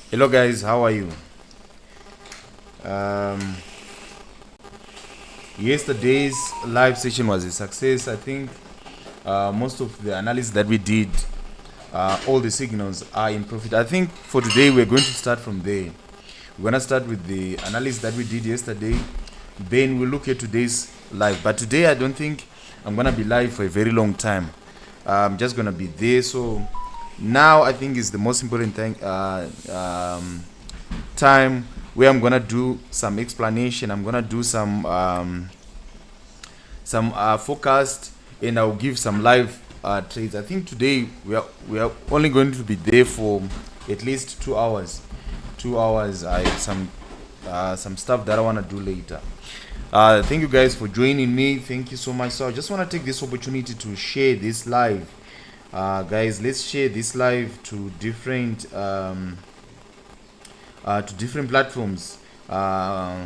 Hello guys, how are you? Um, Yesterday's live session was a success. I think most of the analysis that we did, all the signals are in profit. I think for today we're going to start from there. We're gonna start with the analysis that we did yesterday. Then we'll look at today's live. But today I don't think I'm gonna be live for a very long time. I'm just gonna be there. So now I think is the most important thing. Time where I'm gonna do some explanation. I'm gonna do some forecast, and I'll give some live trades. I think today we are only going to be there for at least 2 hours. 2 hours. I have some stuff that I wanna do later. Thank you guys for joining me. Thank you so much. So I just wanna take this opportunity to share this live. Guys, let's share this live to different platforms.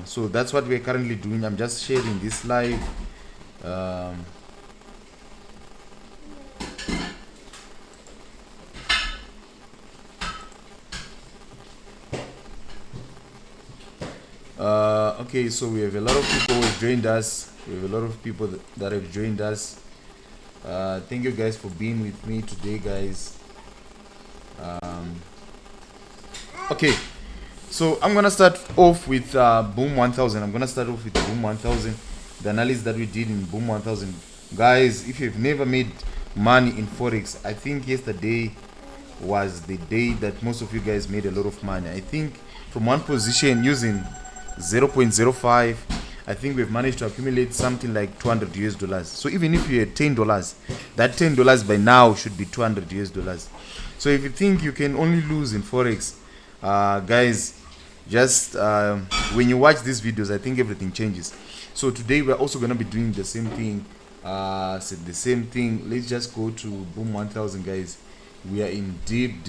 So that's what we're currently doing. I'm just sharing this live. Okay, so we have a lot of people who have joined us. We have a lot of people that have joined us. Thank you guys for being with me today, guys. Okay, so I'm gonna start off with Boom 1000. I'm gonna start off with Boom 1000, the analysis that we did in Boom 1000. Guys, if you've never made money in Forex, I think yesterday was the day that most of you guys made a lot of money. I think from one position using 0.05, I think we've managed to accumulate something like $200. So even if you had $10, that $10 by now should be $200. So if you think you can only lose in Forex, guys, just when you watch these videos, I think everything changes. So today we're also gonna be doing the same thing. Let's just go to Boom 1000, guys. We are in deep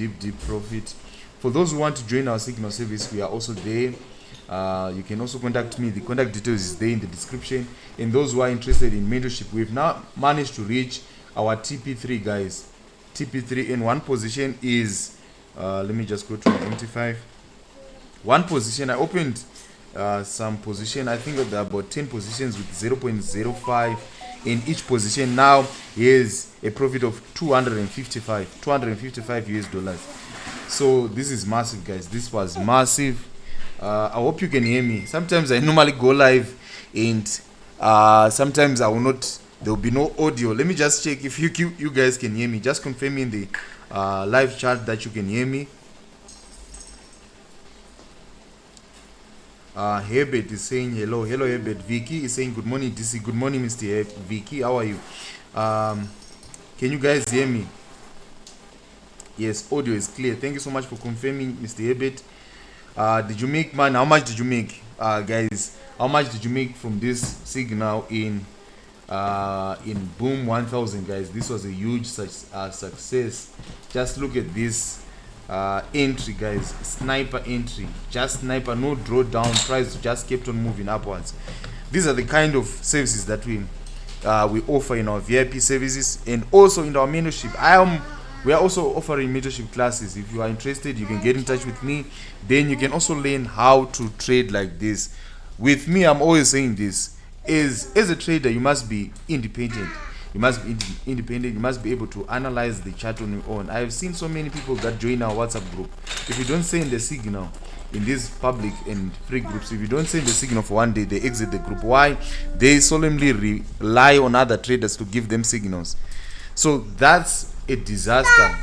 profit. For those who want to join our signal service, we are also there. You can also contact me. The contact details is there in the description. And those who are interested in mentorship, we've now managed to reach our TP3, guys. TP3 in one position is let me just go to my MT5. One position, I opened some position. I think there are about 10 positions with 0.05 in each position. Now here's a profit of 255 US dollars. So this is massive, guys. This was massive. I hope you can hear me. Sometimes I normally go live, and sometimes I will not. There will be no audio. Let me just check if you guys can hear me. Just confirm in the live chat that you can hear me. Herbert is saying hello. Hello, Herbert. Vicky is saying good morning, DC. Good morning, Mr. Vicky. How are you? Can you guys hear me? Yes, audio is clear. Thank you so much for confirming, Mr. Herbert. Did you make money? How much did you make, guys? How much did you make from this signal in Boom 1000, guys? This was a huge success. Just look at this entry, guys. Sniper entry, just sniper, no drawdown. Price just kept on moving upwards. These are the kind of services that we offer in our VIP services, and also in our mentorship. We are also offering mentorship classes. If you are interested, you can get in touch with me. Then you can also learn how to trade like this. With me, I'm always saying this: as a trader, you must be independent. You must be independent. You must be able to analyze the chart on your own. I have seen so many people that join our WhatsApp group. If you don't send the signal in these public and free groups, if you don't send the signal for one day, they exit the group. Why? They solemnly rely on other traders to give them signals. So that's a disaster.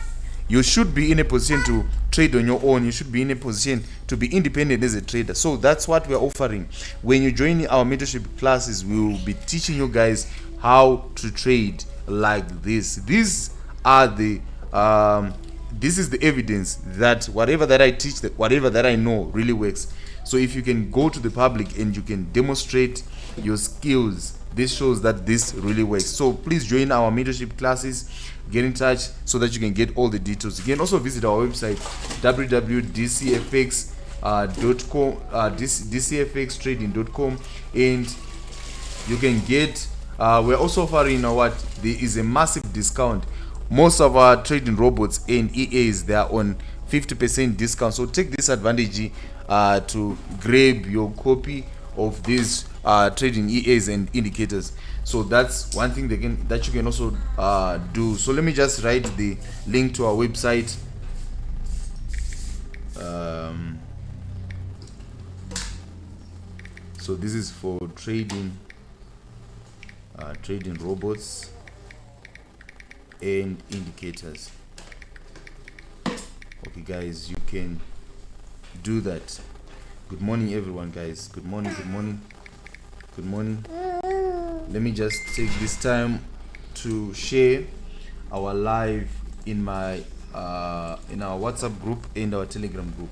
You should be in a position to trade on your own. You should be in a position to be independent as a trader. So that's what we're offering. When you join our mentorship classes, we will be teaching you guys how to trade like this. These are the this is the evidence that whatever that I teach, that whatever that I know really works. So if you can go to the public and you can demonstrate your skills, this shows that this really works. So please join our mentorship classes. Get in touch so that you can get all the details. You can also visit our website www.dcfx.com, dcfxtrading.com, and you can get we're also offering there is a massive discount most of our trading robots and EAs, they are on 50% discount. So take this advantage to grab your copy of these trading EAs and indicators. So that's one thing that you can also do. So let me just write the link to our website. So this is for trading robots and indicators. Okay guys, you can do that. Good morning everyone, guys. Good morning, good morning, good morning. Let me just take this time to share our live in my in our WhatsApp group and our Telegram group.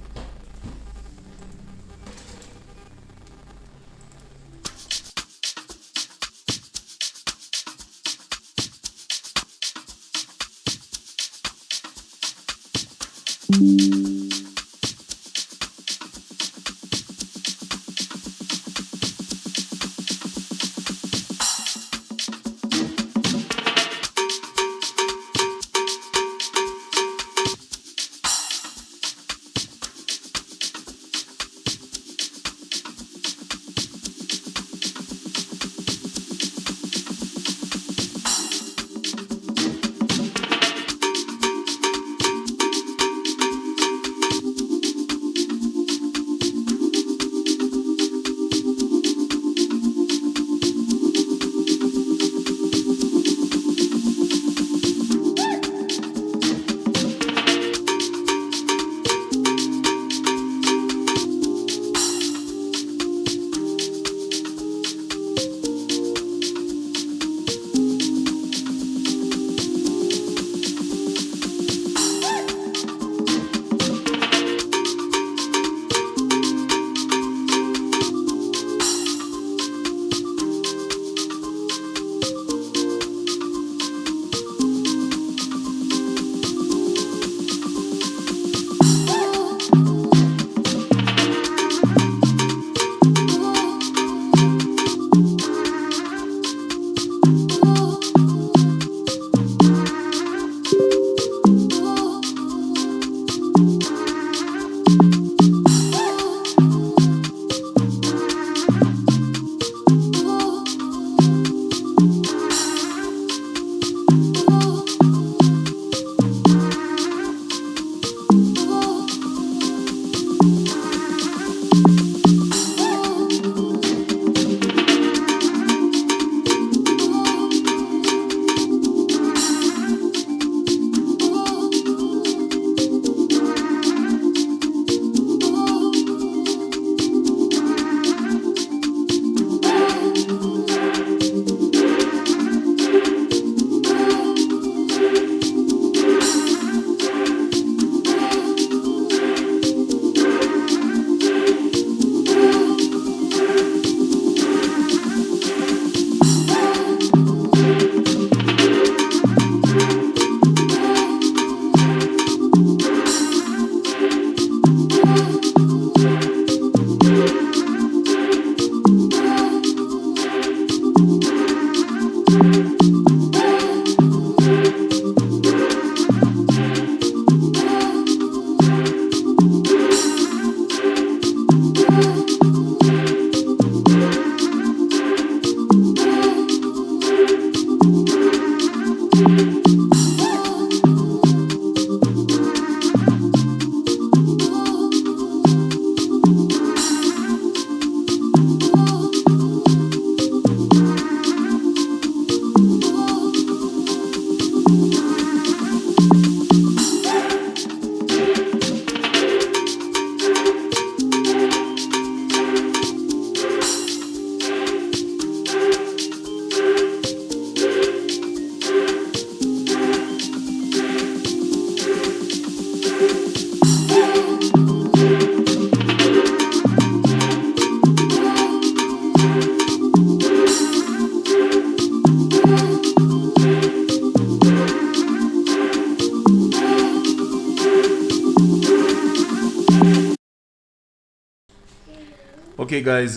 Okay guys,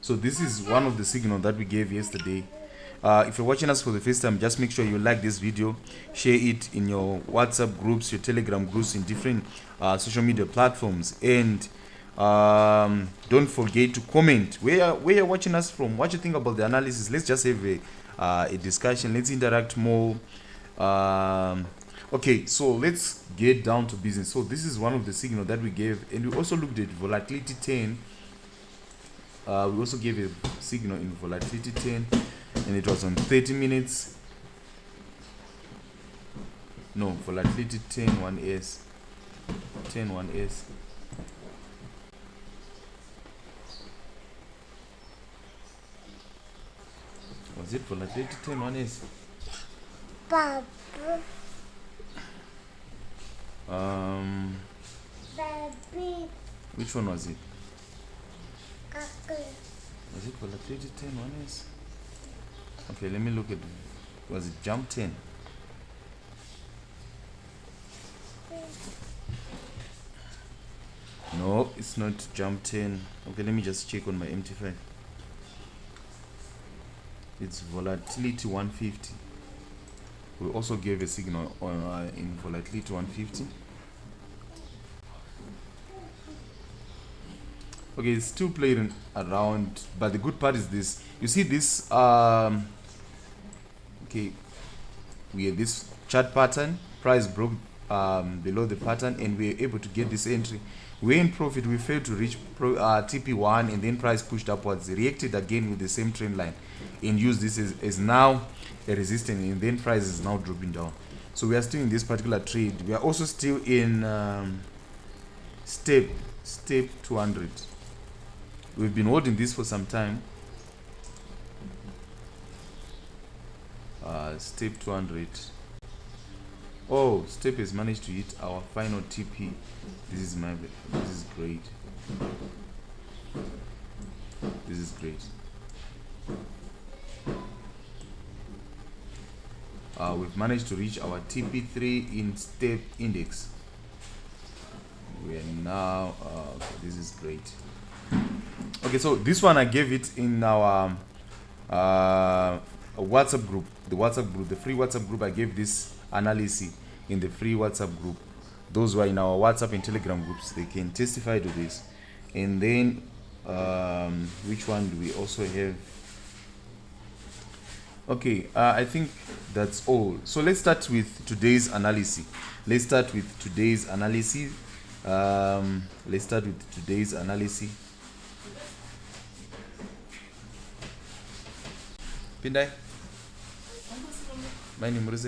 so this is one of the signal that we gave yesterday. If you're watching us for the first time, just make sure you like this video, share it in your WhatsApp groups, your Telegram groups, in different social media platforms, and don't forget to comment where you're watching us from, what you think about the analysis. Let's just have a discussion. Let's interact more. Okay, so let's get down to business. So this is one of the signals that we gave, and we also looked at volatility 10. We also gave a signal in volatility 10, and it was on 30 minutes. No, volatility 10 1s, 10 1s. Was it volatility 10 1s? Papa. Baby. Which one was it? Uncle. Was it volatility 10 1s? Okay, let me look at. Was it jump 10? No, it's not jump 10. Okay, let me just check on my MT5. It's volatility 150. We also gave a signal on in volatility 150. Okay, it's still playing around, but the good part is this. You see this, okay, we had this chart pattern, price broke below the pattern, and we were able to get this entry. We're in profit. We failed to reach TP1, and then price pushed upwards, reacted again with the same trend line, and used this as now a resistance, and then price is now dropping down. So we are still in this particular trade. We are also still in step 200. We've been holding this for some time. Step 200. Oh, step has managed to hit our final TP. This is great. This is great. We've managed to reach our TP3 in step index. We are now okay, this is great. Okay, so this one I gave it in our WhatsApp group, the free WhatsApp group. I gave this analysis in the free WhatsApp group. Those who are in our WhatsApp and Telegram groups, they can testify to this. And then which one do we also have? Okay, I think that's all. So let's start with today's analysis. Pindai. My name is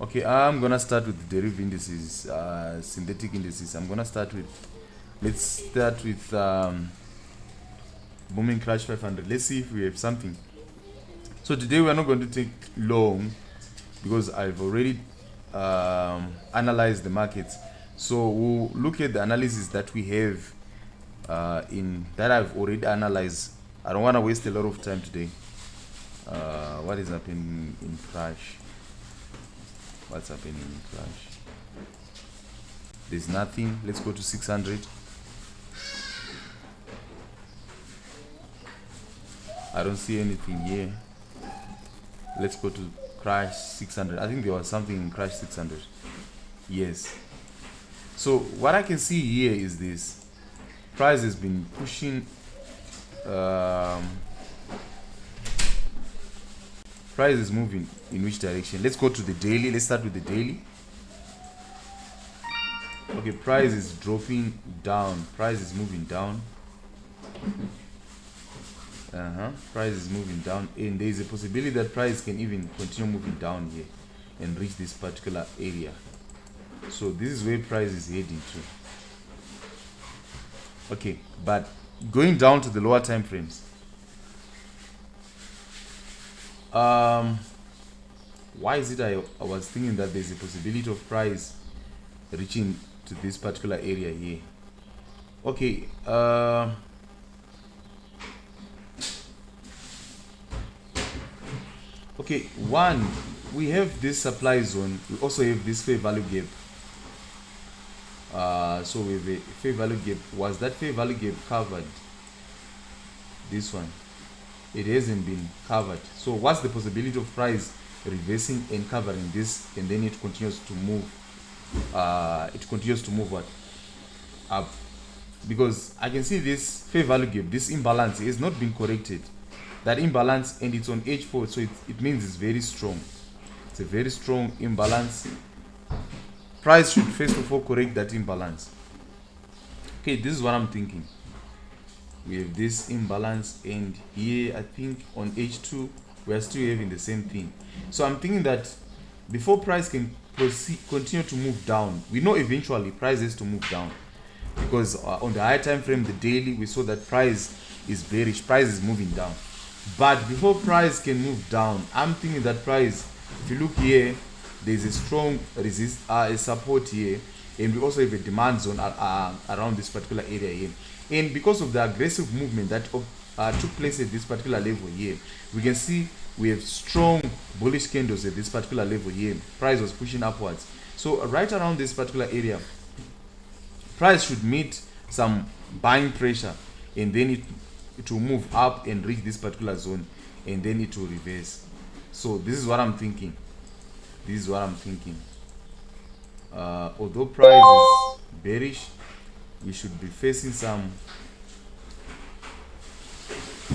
Okay, I'm gonna start with the derivative indices, synthetic indices. Let's start with booming crash 500. Let's see if we have something. So today we are not going to take long because I've already analyzed the markets. So we'll look at the analysis that we have that I've already analyzed. I don't want to waste a lot of time today. What is happening in crash? What's happening in crash? There's nothing. Let's go to 600. I don't see anything here. Let's go to crash 600. I think there was something in crash 600. Yes. So what I can see here is this. Price has been pushing. Price is moving in which direction? Let's go to the daily. Let's start with the daily. Okay, price is dropping down. Price is moving down. Price is moving down, and there is a possibility that price can even continue moving down here and reach this particular area. So this is where price is heading to. Okay, but going down to the lower time frames. Why is it I was thinking that there's a possibility of price reaching to this particular area here? Okay, okay, one, we have this supply zone. We also have this fair value gap. So we have a fair value gap. Was that fair value gap covered? This one, it hasn't been covered. So what's the possibility of price reversing and covering this, and then it continues to move? It continues to move what? Up, because I can see this fair value gap, this imbalance has not been corrected. That imbalance, and it's on H4, so it means it's very strong. It's a very strong imbalance. Price should first of all correct that imbalance. Okay, this is what I'm thinking. We have this imbalance, and here I think on H2 we are still having the same thing. So I'm thinking that before price can continue to move down, we know eventually price has to move down, because on the higher time frame, the daily, we saw that price is bearish, price is moving down. But before price can move down, I'm thinking that price, if you look here, there's a strong a support here, and we also have a demand zone around this particular area here. And because of the aggressive movement that took place at this particular level here, we can see we have strong bullish candles at this particular level here. Price was pushing upwards. So right around this particular area, price should meet some buying pressure, and then it will move up and reach this particular zone, and then it will reverse. So this is what I'm thinking. This is what I'm thinking. Although price is bearish, we should be facing some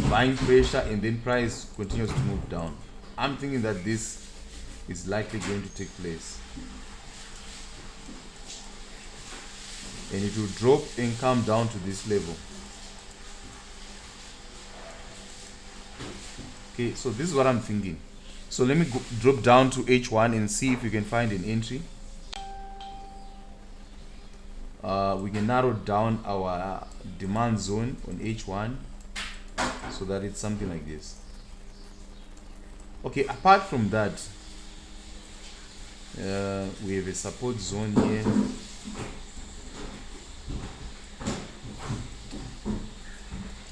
buying pressure, and then price continues to move down. I'm thinking that this is likely going to take place, and it will drop and come down to this level. Okay, so this is what I'm thinking. So let me drop down to H1 and see if we can find an entry. We can narrow down our demand zone on H1 so that it's something like this. Okay, apart from that, we have a support zone here.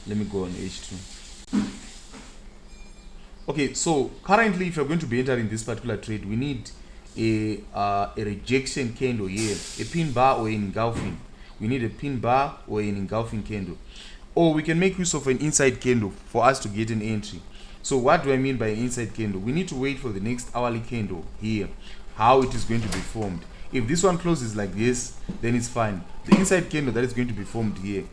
Let me go on H2. Okay, so currently, if you're going to be entering this particular trade, we need a rejection candle here, a pin bar or an engulfing. We need a pin bar or an engulfing candle, or we can make use of an inside candle for us to get an entry. So what do I mean by an inside candle? We need to wait for the next hourly candle here, how it is going to be formed. If this one closes like this, then it's fine. The inside candle that is going to be formed here,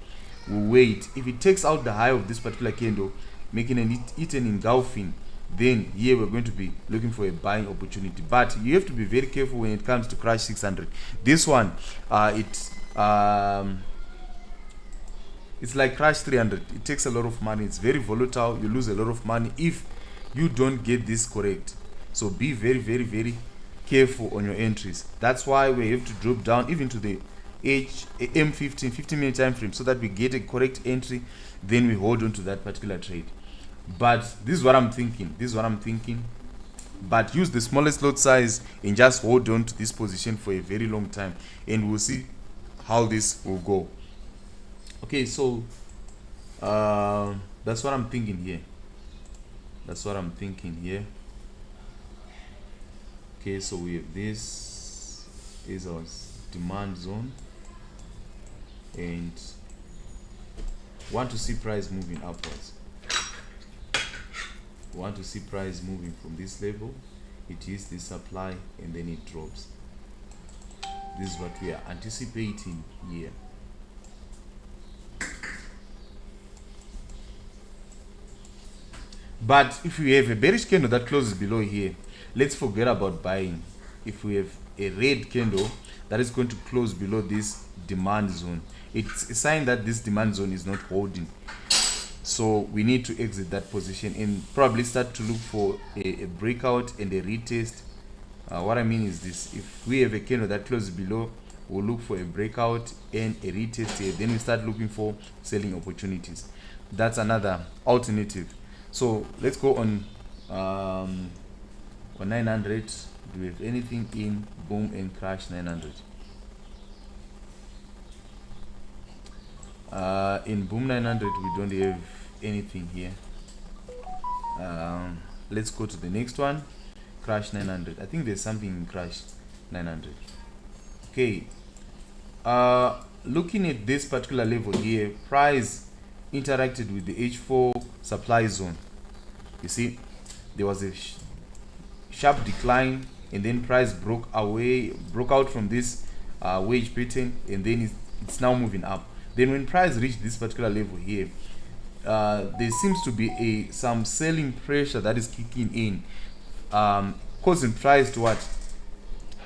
we'll wait. If it takes out the high of this particular candle, making it an engulfing, then here we're going to be looking for a buying opportunity. But you have to be very careful when it comes to crash 600. This one, it's like crash 300. It takes a lot of money. It's very volatile. You lose a lot of money if you don't get this correct. So be very, very, very careful on your entries. That's why we have to drop down even to the M15 15-minute time frame, so that we get a correct entry, then we hold on to that particular trade. But this is what I'm thinking. This is what I'm thinking. But use the smallest lot size and just hold on to this position for a very long time, and we'll see how this will go. Okay, so that's what I'm thinking here. That's what I'm thinking here. Okay, so we have this is our demand zone, and want to see price moving upwards. Want to see price moving from this level. It is the supply, and then it drops. This is what we are anticipating here. But if we have a bearish candle that closes below here, let's forget about buying. If we have a red candle that is going to close below this demand zone, it's a sign that this demand zone is not holding. So we need to exit that position and probably start to look for a breakout and a retest. What I mean is this: if we have a candle that closes below, we'll look for a breakout and a retest here. Then we start looking for selling opportunities. That's another alternative. So let's go on 900. Do we have anything in boom and crash 900? In boom 900 we don't have anything here. Let's go to the next one. crash 900. I think there's something in crash 900. Okay, looking at this particular level here, price interacted with the H4 supply zone. You see, there was a sharp decline, and then price broke out from this wedge pattern, and then it's now moving up. Then when price reached this particular level here, there seems to be some selling pressure that is kicking in, causing price to what?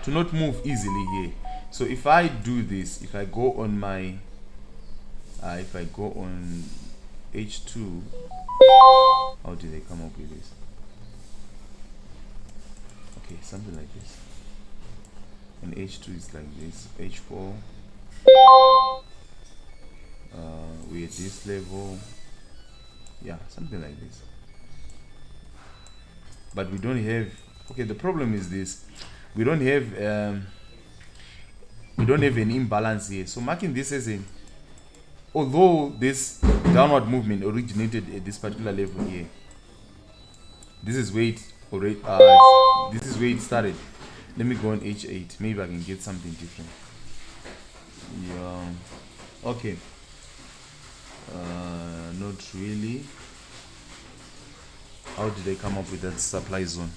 To not move easily here. So if I do this, if I go on my H2, how did they come up with this? Okay, something like this. And H2 is like this. H4, we're at this level. Yeah, something like this. But we don't have. Okay, the problem is this: we don't have an imbalance here. So marking this as a, although this downward movement originated at this particular level here, this is where it already. This is where it started. Let me go on H8. Maybe I can get something different. Yeah. Okay. Not really. How did they come up with that supply zone?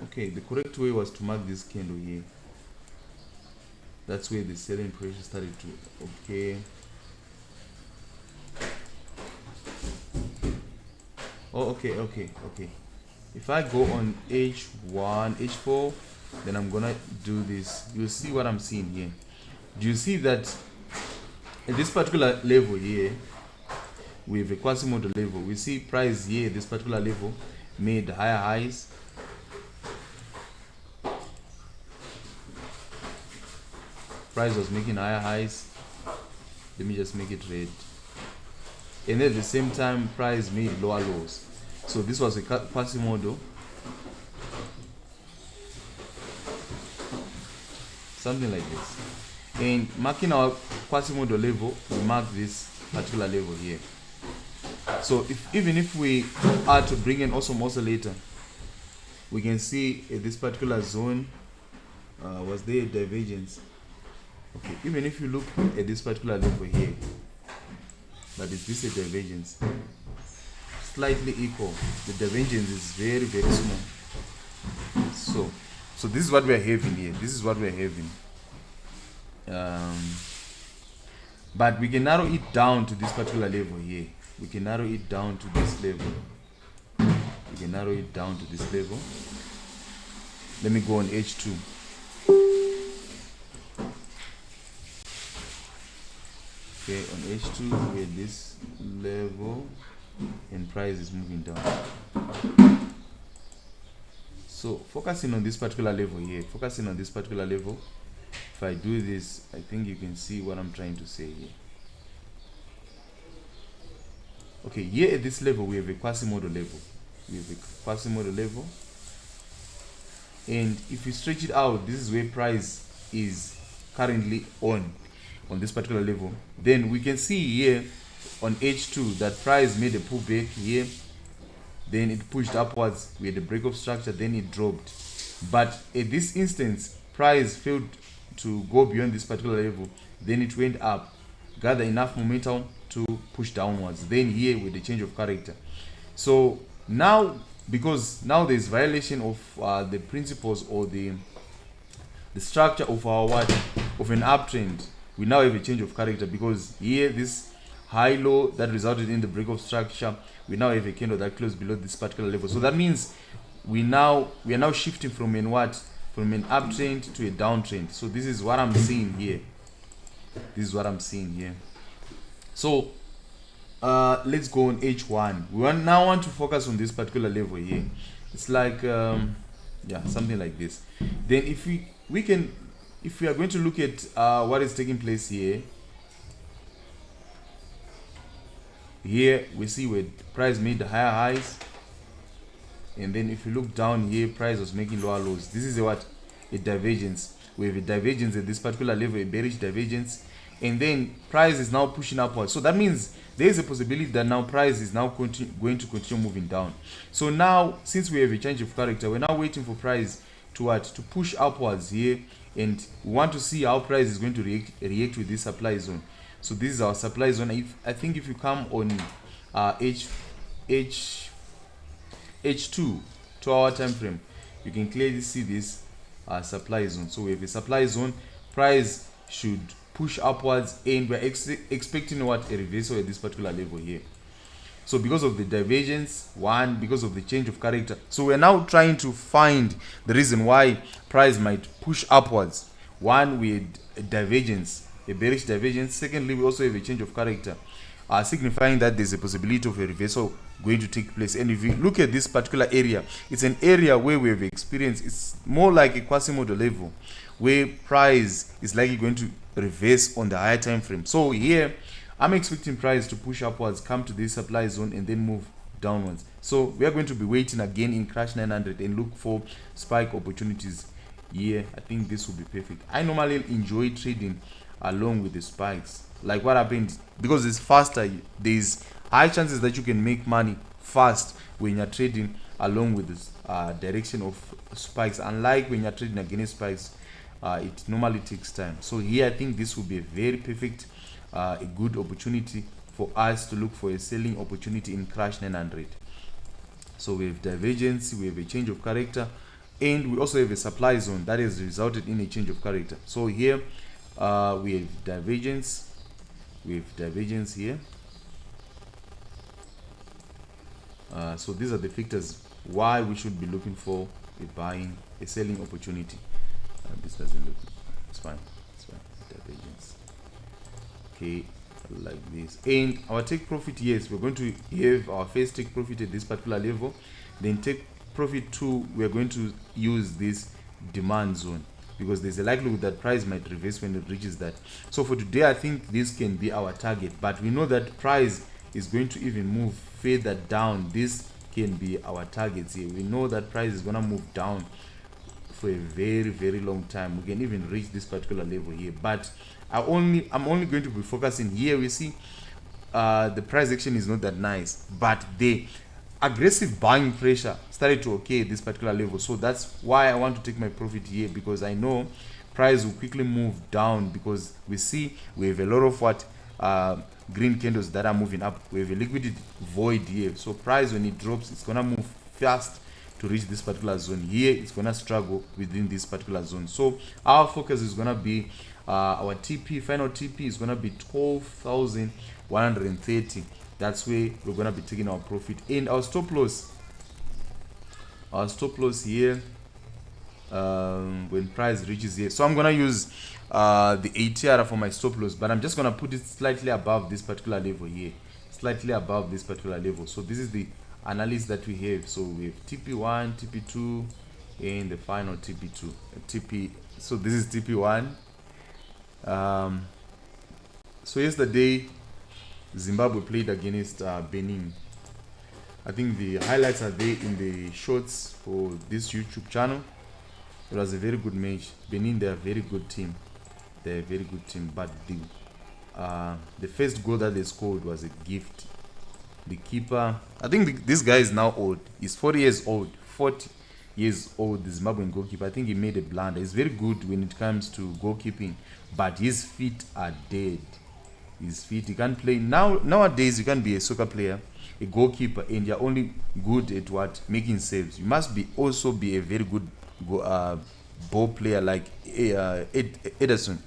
Okay, the correct way was to mark this candle here. That's where the selling pressure started to. Okay. Oh, okay. If I go on H1, H4, then I'm gonna do this. You'll see what I'm seeing here. Do you see that at this particular level here, we have a quasi-model level. We see price here at this particular level made higher highs. Price was making higher highs. Let me just make it red. And at the same time, price made lower lows. So this was a quasi-model. Something like this. And marking our quasi-model level, we mark this particular level here. So even if we are to bring in also oscillator, we can see at this particular zone, was there a divergence? Okay, even if you look at this particular level here, but is this a divergence? Slightly equal. The divergence is very, very small. So this is what we are having here. This is what we are having. But we can narrow it down to this particular level here. We can narrow it down to this level. We can narrow it down to this level. Let me go on H2. Okay, on H2 we're at this level and price is moving down. So focusing on this particular level here, if I do this, I think you can see what I'm trying to say here. Okay, here at this level we have a quasi-model level. And if you stretch it out, this is where price is currently on this particular level. Then we can see here on H2 that price made a pullback here, then it pushed upwards, we had a break of structure, then it dropped. But at this instance, price failed to go beyond this particular level, then it went up, gather enough momentum to push downwards, then here with the change of character. So now, because now there is violation of the principles or the structure of our of an uptrend, we now have a change of character, because here this high low that resulted in the break of structure, we now have a candle that closed below this particular level. So that means we are now shifting from an uptrend to a downtrend. So this is what I'm seeing here. So let's go on H1. We now want to focus on this particular level here. It's like yeah, something like this. Then if we are going to look at what is taking place here we see where price made the higher highs, and then if you look down here, price was making lower lows. This is a divergence. We have a divergence at this particular level, a bearish divergence, and then price is now pushing upwards. So that means there is a possibility that now price is now going to continue moving down. So now, since we have a change of character, we're now waiting for price to what, to push upwards here, and we want to see how price is going to react with this supply zone. So this is our supply zone. I think if you come on H2 2-hour time frame, you can clearly see this supply zone. So we have a supply zone, price should push upwards, and we're expecting what, a reversal at this particular level here. So because of the divergence, one, because of the change of character, so we're now trying to find the reason why price might push upwards. One, we had a divergence, a bearish divergence. Secondly, we also have a change of character, signifying that there's a possibility of a reversal going to take place. And if you look at this particular area, it's an area where we have experienced, it's more like a quasi-model level where price is likely going to reverse on the higher time frame. So here I'm expecting price to push upwards, come to this supply zone, and then move downwards. So we are going to be waiting again in crash 900 and look for spike opportunities here. I think this will be perfect. I normally enjoy trading along with the spikes. Like what happened, because it's faster, there's high chances that you can make money fast when you're trading along with this direction of spikes, unlike when you're trading against spikes. It normally takes time. So here I think this will be a very perfect, a good opportunity for us to look for a selling opportunity in crash 900. So we have divergence, we have a change of character, and we also have a supply zone that has resulted in a change of character. So here we have divergence, here. So these are the factors why we should be looking for a selling opportunity. This doesn't look, it's fine, divergence. Okay, like this. And our take profit, yes, we're going to have our first take profit at this particular level. Then take profit 2, we're going to use this demand zone, because there's a likelihood that price might reverse when it reaches that. So for today, I think this can be our target, but we know that price is going to even move further down. This can be our targets here. We know that price is going to move down for a very long time. We can even reach this particular level here, but I'm only going to be focusing here. We see the price action is not that nice, but the aggressive buying pressure started to occur at this particular level. So that's why I want to take my profit here, because I know price will quickly move down, because we have a lot of what green candles that are moving up. We have a liquidity void here, so price, when it drops, it's gonna move fast to reach this particular zone. Here it's gonna struggle within this particular zone. So our focus is gonna be our TP, final TP is gonna be 12,130. That's where we're gonna be taking our profit. And our stop loss here, when price reaches here, so I'm gonna use the ATR for my stop loss, but I'm just gonna put it slightly above this particular level here, slightly above this particular level. So this is the analysis that we have. So we have TP1, TP2, and the final TP2, so this is TP1. So yesterday Zimbabwe played against Benin. I think the highlights are there in the shorts for this YouTube channel. It was a very good match. Benin, they're a very good team. But the first goal that they scored was a gift. The keeper, I think this guy is now old. He's 40 years old. The Zimbabwean goalkeeper. I think he made a blunder. He's very good when it comes to goalkeeping, but his feet are dead. He can't play. Nowadays, you can't be a soccer player, a goalkeeper, and you're only good at what? Making saves. You must also be a very good ball player, like Edson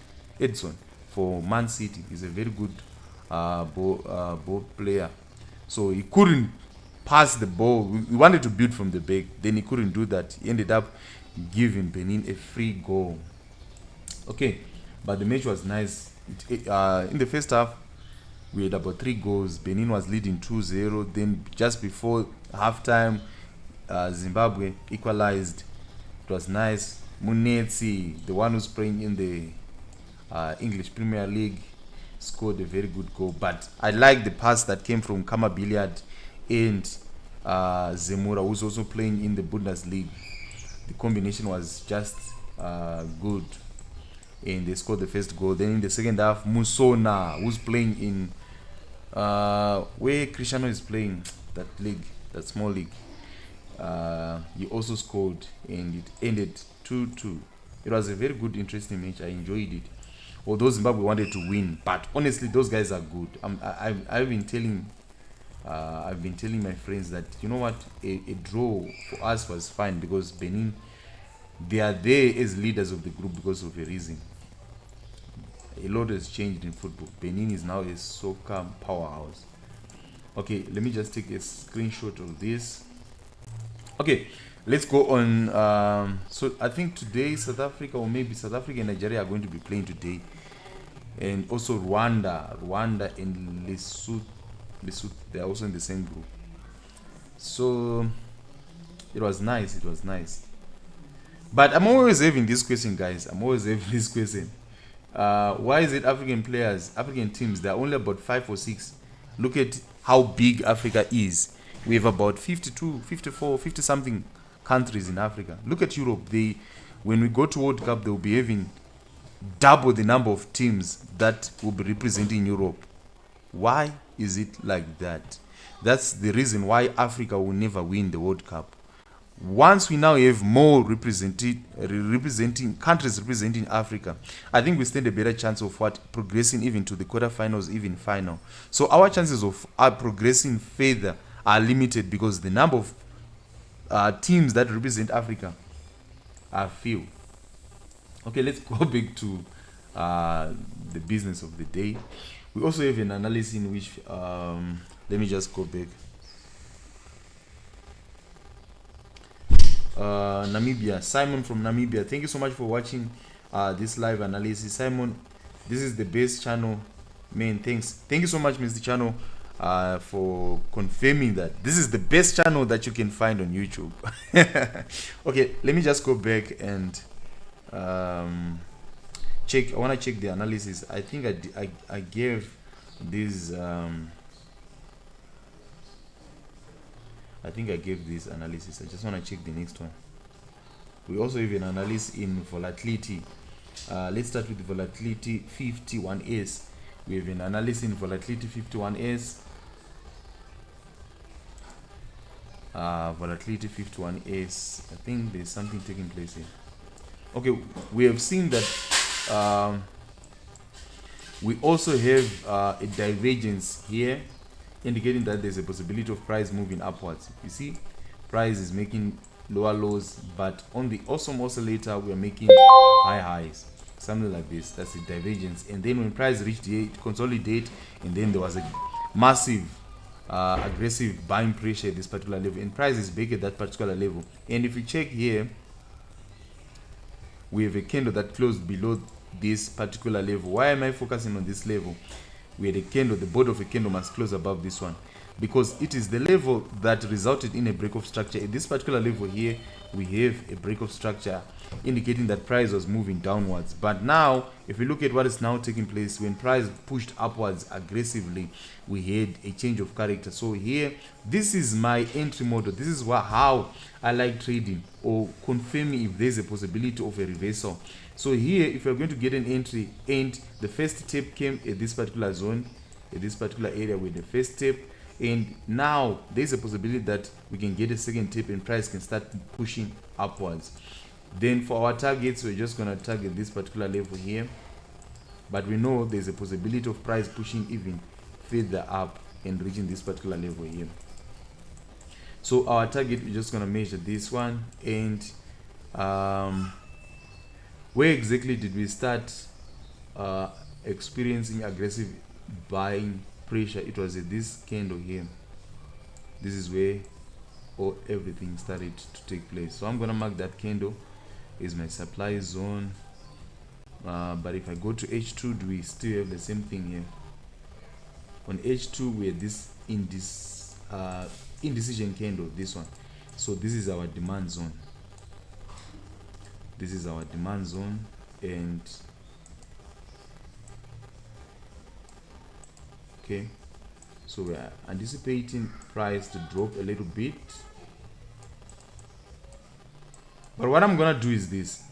for Man City. He's a very good ball player. So he couldn't pass the ball. We wanted to build from the back, then he couldn't do that. He ended up giving Benin a free goal. Okay, but the match was nice. In the first half, we had about 3 goals. Benin was leading 2-0. Then just before halftime, Zimbabwe equalized. It was nice. Munetsi, the one who's playing in the English Premier League, scored a very good goal. But I like the pass that came from Kama Billiard and Zemura, who's also playing in the Bundesliga. The combination was just good. and they scored the first goal. Then in the second half, Musona, who's playing in where Cristiano is playing, that league, that small league, he also scored, and it ended 2-2. It was a very good, interesting match. I enjoyed it. Although Zimbabwe wanted to win, but honestly, those guys are good. I've been telling my friends that, you know what, a draw for us was fine, because Benin, they are there as leaders of the group because of a reason. A lot has changed in football. Benin is now a soccer powerhouse. Okay, let me just take a screenshot of this. Okay, let's go on. So I think today South Africa, or maybe South Africa and Nigeria, are going to be playing today, and also Rwanda and Lesotho, they are also in the same group. So it was nice. But I'm always having this question, guys. Why is it African teams, there are only about 5 or 6? Look at how big Africa is. We have about 52, 54, 50 something countries in Africa. Look at Europe. When we go to World Cup, they will be having double the number of teams that will be representing Europe. Why is it like that? That's the reason why Africa will never win the World Cup. Once we now have more representing countries representing Africa, I think we stand a better chance of progressing even to the quarterfinals, even final. So our chances of progressing further are limited, because the number of teams that represent Africa are few. Okay, let's go back to the business of the day. We also have an analysis in which let me just go back. Namibia, Simon from Namibia, thank you so much for watching this live analysis. Simon, this is the best channel, man. Thank you so much, Mr. Channel, for confirming that this is the best channel that you can find on YouTube. Okay, let me just go back and check. I want to check the analysis. I think I gave this I think I gave this analysis. I just want to check the next one. We also have an analysis in volatility. Let's start with volatility 51s. We have an analysis in volatility 51s. Volatility 51s. I think there's something taking place here. Okay, we have seen that we also have a divergence here, indicating that there's a possibility of price moving upwards. You see, price is making lower lows, but on the awesome oscillator we are making high highs, something like this. That's the divergence. And then when price reached here, it consolidate, and then there was a massive aggressive buying pressure at this particular level, and price is back at that particular level. And if you check here, we have a candle that closed below this particular level. Why am I focusing on this level? We had a candle, the body of a candle must close above this one, because it is the level that resulted in a break of structure. At this particular level here, we have a break of structure, indicating that price was moving downwards. But now, if we look at what is now taking place, when price pushed upwards aggressively, we had a change of character. So here, this is my entry model. This is how I like trading, or confirming if there's a possibility of a reversal. So here, if you're going to get an entry, and the first tape came at this particular zone, at this particular area with the first tape, and now there's a possibility that we can get a second tape and price can start pushing upwards. Then for our targets, we're just going to target this particular level here, but we know there's a possibility of price pushing even further up and reaching this particular level here. So our target, we're just going to measure this one, and where exactly did we start experiencing aggressive buying pressure? It was at this candle here. This is where everything started to take place. So I'm going to mark that candle as my supply zone. But if I go to H2, do we still have the same thing here? On H2, we had this indecision candle, this one. So this is our demand zone. This is our demand zone, and okay, so we are anticipating price to drop a little bit. But what I'm gonna do is this.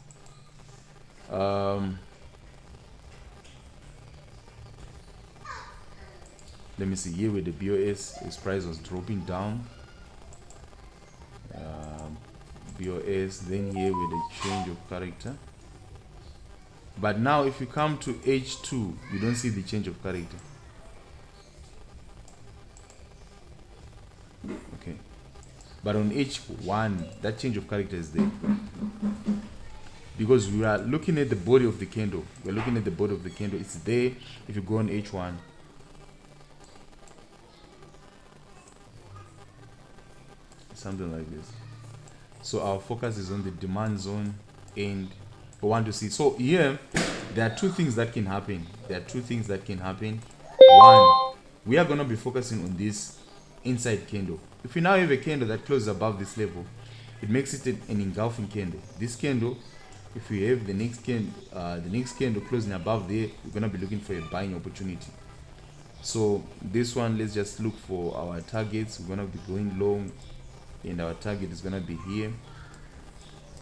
let me see here with the BOS, his price was dropping down. BOS, then here with the change of character. But now if you come to H2, you don't see the change of character. Okay, but on H1 that change of character is there, because we are looking at the body of the candle. We're looking at the body of the candle, it's there. If you go on H1, something like this. So our focus is on the demand zone, and we want to see. So here there are two things that can happen. One, we are going to be focusing on this inside candle. If we now have a candle that closes above this level, it makes it an engulfing candle. This candle, if we have the next candle closing above there, we're going to be looking for a buying opportunity. So this one, let's just look for our targets. We're going to be going long, and our target is going to be here.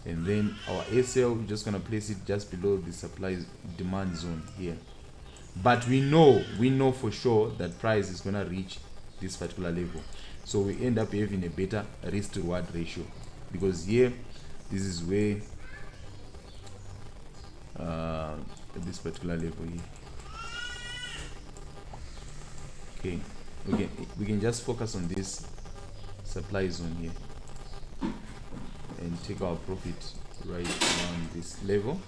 And then our SL, we're just going to place it just below the supply demand zone here. But we know for sure that price is going to reach this particular level. So we end up having a better risk to reward ratio, because here, this is where at this particular level here. Okay, we can just focus on this supply zone here and take our profit right around this level.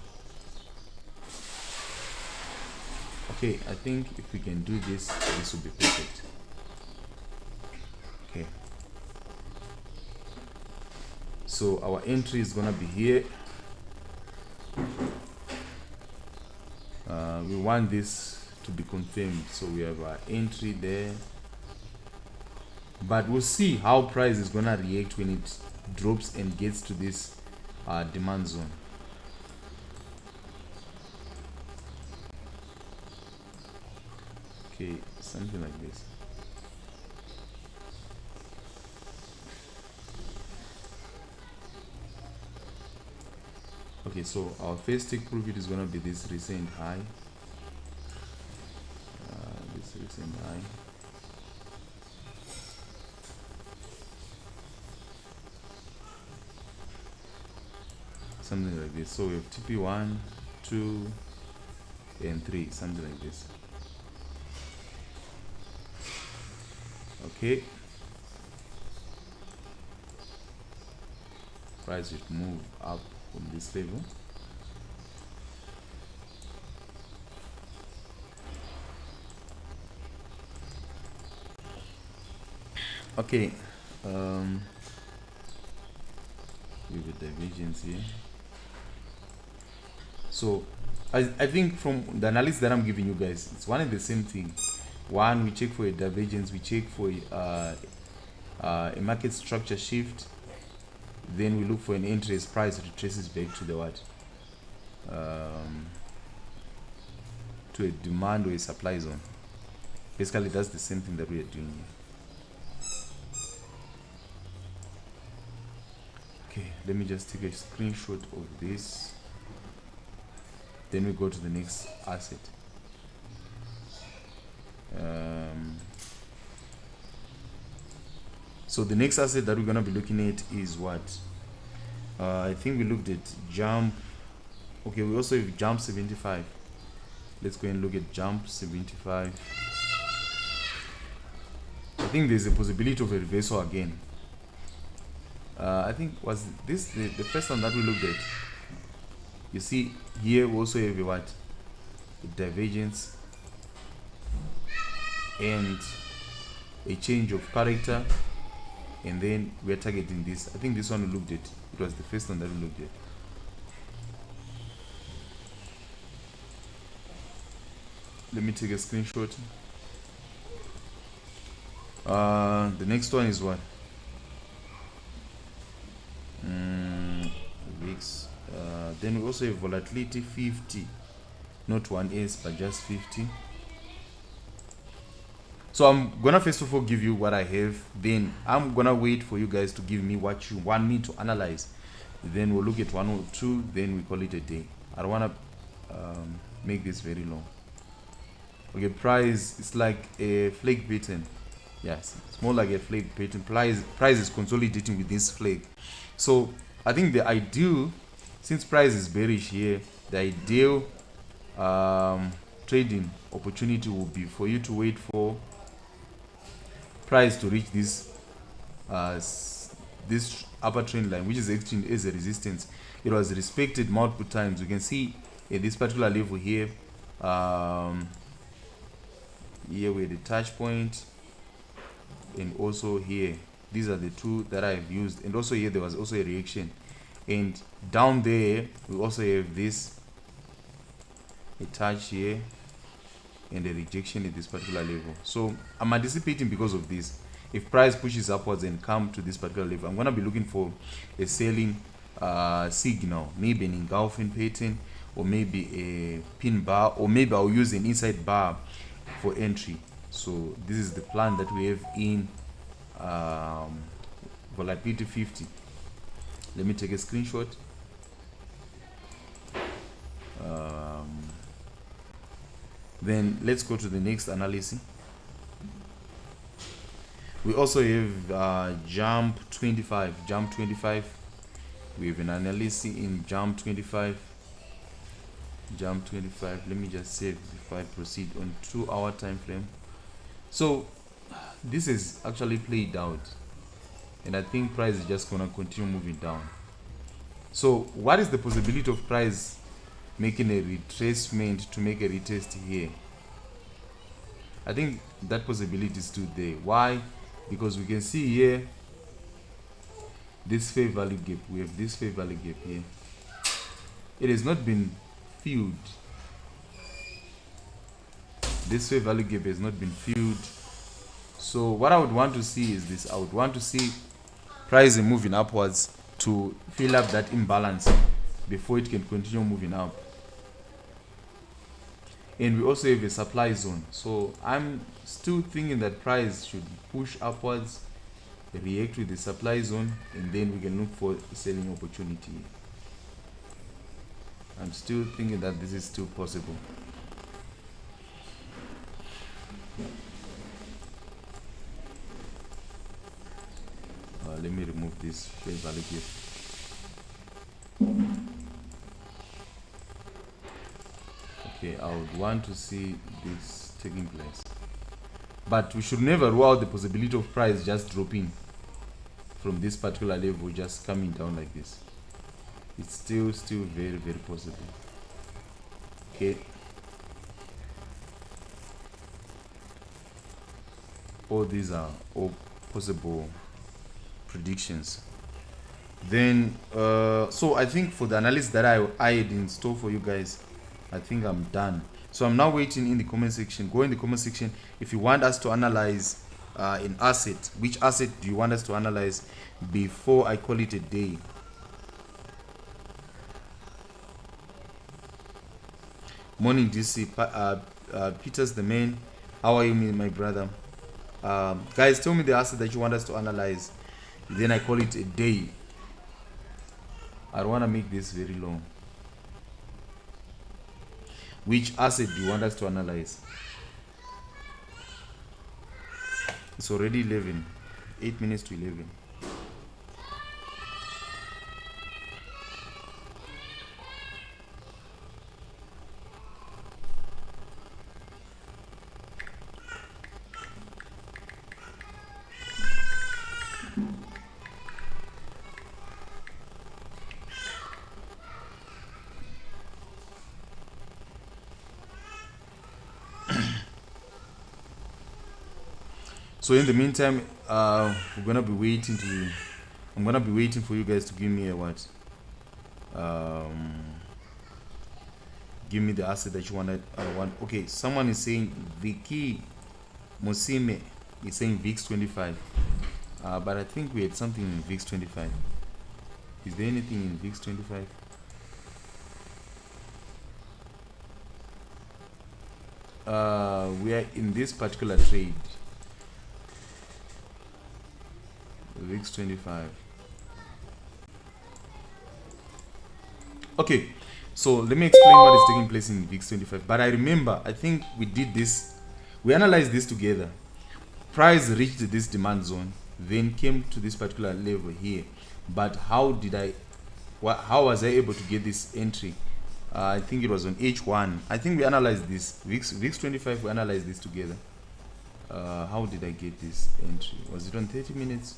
Okay, I think if we can do this, this will be perfect. Okay, so our entry is gonna be here. We want this to be confirmed, so we have our entry there, but we'll see how price is gonna react when it drops and gets to this demand zone. Okay, something like this. Okay, so our first take profit is gonna be this recent high. This recent high. Something like this. So we have TP1, 2, and 3, something like this. Okay. Price should move up from this level. Okay. With the divergence here. So I think from the analysis that I'm giving you guys, it's one and the same thing. One, we check for a divergence, we check for a market structure shift, then we look for an entry as price retraces back to the what, to a demand or a supply zone. Basically that's the same thing that we are doing here. Okay, let me just take a screenshot of this, then we go to the next asset. So the next asset that we're going to be looking at is what? I think we looked at Jump. Okay, we also have Jump 75. Let's go and look at Jump 75. I think there's a possibility of a reversal again. I think was this the first one that we looked at. You see here we also have a what? A divergence and a change of character, and then we are targeting this. I think this one we looked at. It was the first one that we looked at. Let me take a screenshot. The next one is what? VIX. Then we also have volatility 50, not 1S but just 50. So I'm gonna first of all give you what I have, then I'm gonna wait for you guys to give me what you want me to analyze. Then we'll look at 1 or 2, then we call it a day. I don't wanna make this very long. Okay, price is like a flag pattern. Yes, it's more like a flag pattern. Price is consolidating with this flag. So I think the ideal, since price is bearish here, the ideal trading opportunity will be for you to wait for price to reach this upper trend line, which is acting as a resistance. It was respected multiple times. You can see at this particular level here, here with the touch point, and also here. These are the two that I've used, and also here there was also a reaction, and down there we also have this, a touch here, and a rejection at this particular level. So I'm anticipating, because of this, if price pushes upwards and come to this particular level, I'm going to be looking for a selling signal, maybe an engulfing pattern, or maybe a pin bar, or maybe I'll use an inside bar for entry. So this is the plan that we have in Volatility 50. Let me take a screenshot. Then let's go to the next analysis. We also have Jump 25. Jump 25. We have an analysis in Jump 25. Jump 25. Let me just save if I proceed on 2-hour time frame. So this is actually played out, and I think price is just gonna continue moving down. So what is the possibility of price making a retracement to make a retest here? I think that possibility is still there. Why? Because we can see here this fair value gap. We have this fair value gap here. It has not been filled. This fair value gap has not been filled. So what I would want to see is this. I would want to see price moving upwards to fill up that imbalance before it can continue moving up. And we also have a supply zone. So I'm still thinking that price should push upwards, react with the supply zone, and then we can look for a selling opportunity. I'm still thinking that this is still possible. Let me remove this fair value gap. Okay, I would want to see this taking place, but we should never rule out the possibility of price just dropping from this particular level, just coming down like this. It's still very, very possible. Okay, all these are all possible predictions. Then so I think for the analysis that I had in store for you guys, I think I'm done. So I'm now waiting in the comment section. Go in the comment section if you want us to analyze an asset. Which asset do you want us to analyze before I call it a day? Morning DC. Peter's the man. How are you, my brother? Guys, tell me the asset that you want us to analyze, then I call it a day. I don't want to make this very long. Which asset do you want us to analyze? It's already 11. 8 minutes to 11. So in the meantime, I'm gonna be waiting for you guys to give me a what? Give me the asset that you want. Okay, someone is saying Vicky Musime is saying VIX 25, but I think we had something in VIX 25. Is there anything in VIX 25? We are in this particular trade. VIX 25. Okay, So let me explain what is taking place in VIX 25. But I remember, I think we did this, we analyzed this together. Price reached this demand zone, then came to this particular level here. But how did how was I able to get this entry? I think it was on H1. I think we analyzed this. VIX 25, we analyzed this together. How did I get this entry? Was it on 30 minutes?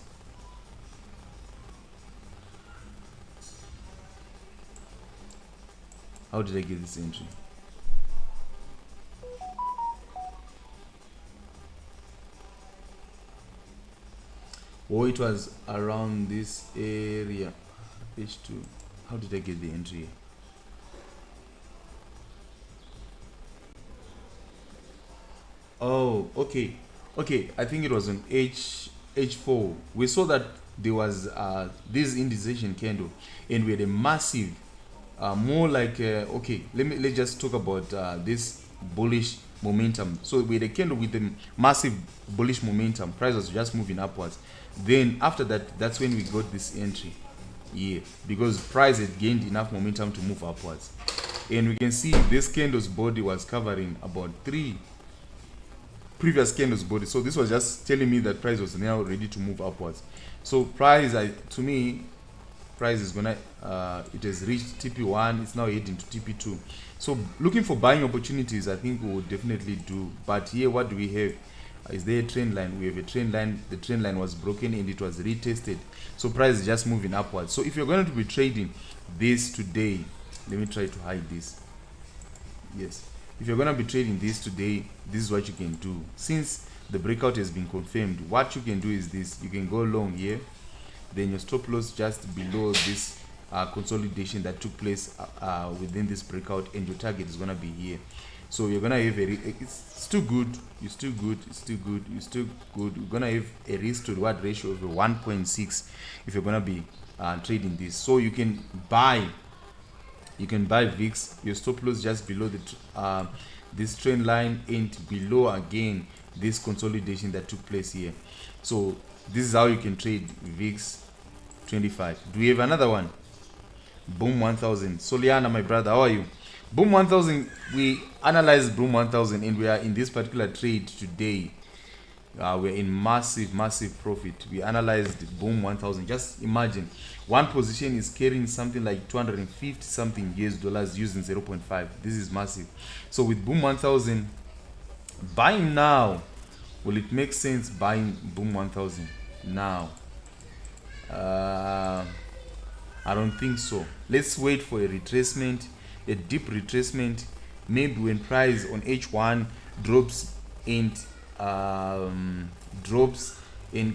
How did I get this entry? Oh, it was around this area. H2. How did I get the entry? Oh, okay. Okay, I think it was on H4. We saw that there was this indecision candle, and we had a massive, more like okay. Let's just talk about this bullish momentum. So we had a candle with a massive bullish momentum. Price was just moving upwards. Then after that, that's when we got this entry. Yeah, because price had gained enough momentum to move upwards, and we can see this candle's body was covering about 3 previous candles body. So this was just telling me that price was now ready to move upwards. So price, to me, price is gonna it has reached TP1, it's now heading to TP2. So looking for buying opportunities, I think we will definitely do. But here, what do we have? Is there a trend line? We have a trend line. The trend line was broken and it was retested, so price is just moving upwards. So if you're going to be trading this today, let me try to hide this. Yes, if you're going to be trading this today, this is what you can do. Since the breakout has been confirmed, what you can do is this: you can go long here, then your stop loss just below this consolidation that took place within this breakout, and your target is going to be here. So you're gonna have it's still good, you're still good, it's still good, you're still good. You're gonna have a risk to reward ratio of 1.6 if you're gonna be trading this. So you can buy VIX, your stop loss just below the this trend line, and below again this consolidation that took place here. So this is how you can trade VIX 25. Do we have another one? Boom 1000. Soliana, my brother, how are you? Boom 1000, we analyzed Boom 1000 and we are in this particular trade today. We're in massive profit. We analyzed Boom 1000. Just imagine, one position is carrying something like 250 something US dollars using 0.5. This is massive. So with Boom 1000, buying now, will it make sense buying Boom 1000 now? I don't think so. Let's wait for a retracement, a deep retracement, maybe when price on H1 drops and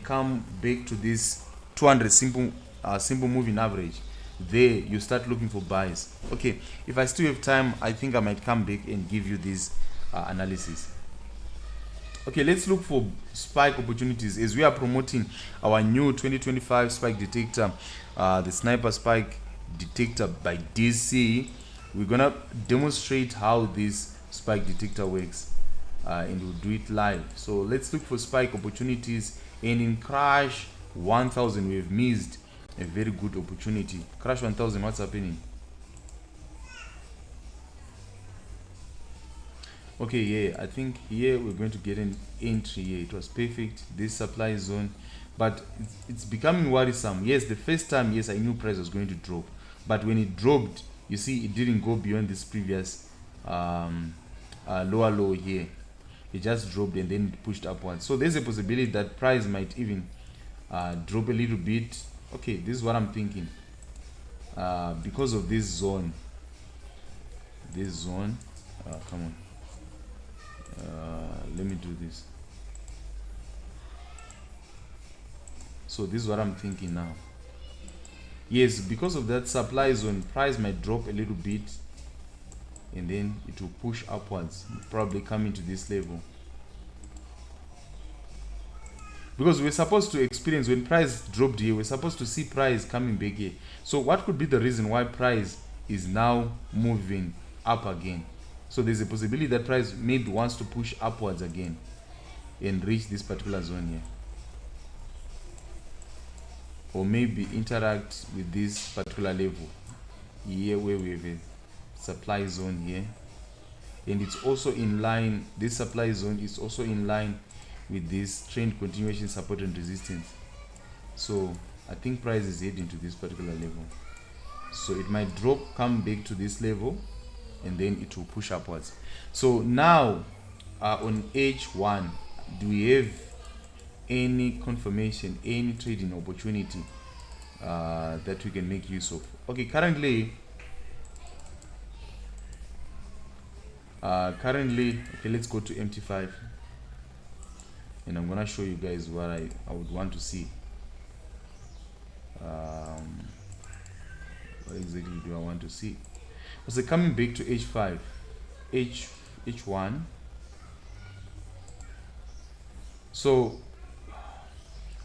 come back to this 200 simple moving average. There you start looking for buys. Okay, if I still have time, I think I might come back and give you this analysis. Okay, let's look for spike opportunities as we are promoting our new 2025 spike detector, the sniper spike detector by DC. We're gonna demonstrate how this spike detector works, and we'll do it live. So let's look for spike opportunities. And in crash 1000, we've missed a very good opportunity. Crash 1000, what's happening? Okay, yeah, I think here we're going to get an entry here. It was perfect, this supply zone, but it's becoming worrisome. Yes, the first time, yes, I knew price was going to drop, but when it dropped, you see, it didn't go beyond this previous lower low here. It just dropped and then it pushed upwards. So there's a possibility that price might even drop a little bit. Okay, this is what I'm thinking. Because of this zone, come on. Let me do this. So this is what I'm thinking now. Yes, because of that supply zone, price might drop a little bit and then it will push upwards, probably coming to this level. Because we're supposed to experience, when price dropped here, we're supposed to see price coming back here. So what could be the reason why price is now moving up again? So there's a possibility that price maybe wants to push upwards again and reach this particular zone here, or maybe interact with this particular level here where we have a supply zone here, and it's also in line, this supply zone is also in line with this trend continuation support and resistance. So I think price is heading to this particular level, so it might drop, come back to this level, and then it will push upwards. So now on H1, do we have any confirmation, any trading opportunity that we can make use of? Okay, currently okay, let's go to MT5, and I'm gonna show you guys what I would want to see. What exactly do I want to see? So coming back to H5, H1. So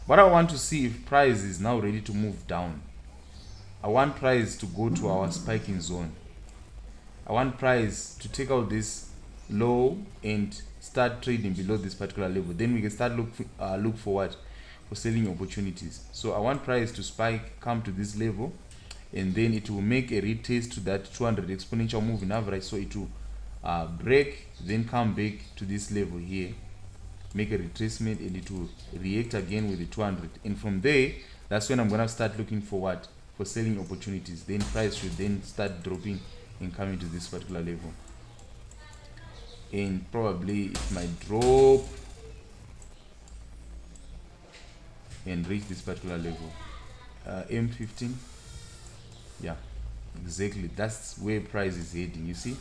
what I want to see, if price is now ready to move down, I want price to go to our spiking zone. I want price to take out this low and start trading below this particular level. Then we can start look forward for selling opportunities. So I want price to spike, come to this level, and then it will make a retest to that 200 exponential moving average. So it will break, then come back to this level here, make a retracement, and it will react again with the 200. And from there, that's when I'm gonna start looking forward for selling opportunities. Then price should then start dropping and coming to this particular level, and probably it might drop and reach this particular level, M15. Yeah, exactly, that's where price is heading. You see,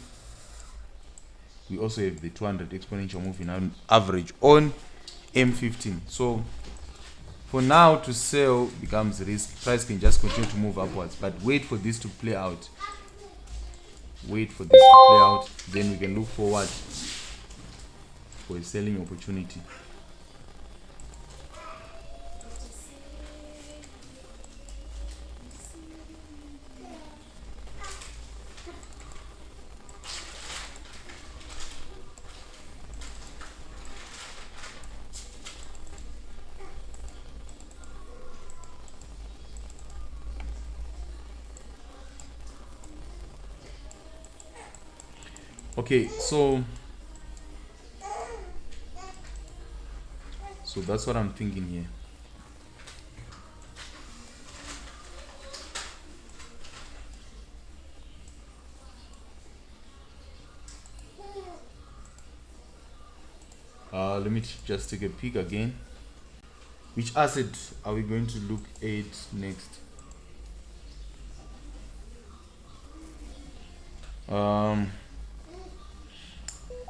we also have the 200 exponential moving average on M15. So for now, to sell becomes risk. Price can just continue to move upwards, but wait for this to play out. Wait for this to play out, then we can look forward for a selling opportunity. Okay, so that's what I'm thinking here. Let me just take a peek again. Which asset are we going to look at next?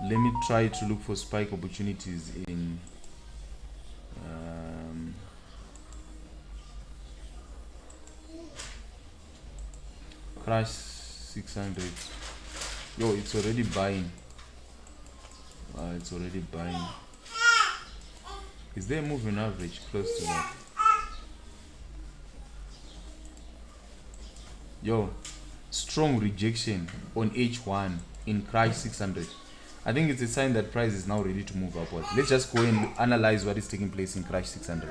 Let me try to look for spike opportunities in crash 600. Yo, it's already buying. It's already buying. Is there a moving average close to that? Yo, strong rejection on H1 in crash 600. I think it's a sign that price is now ready to move upwards. Let's just go and analyze what is taking place in crash 600.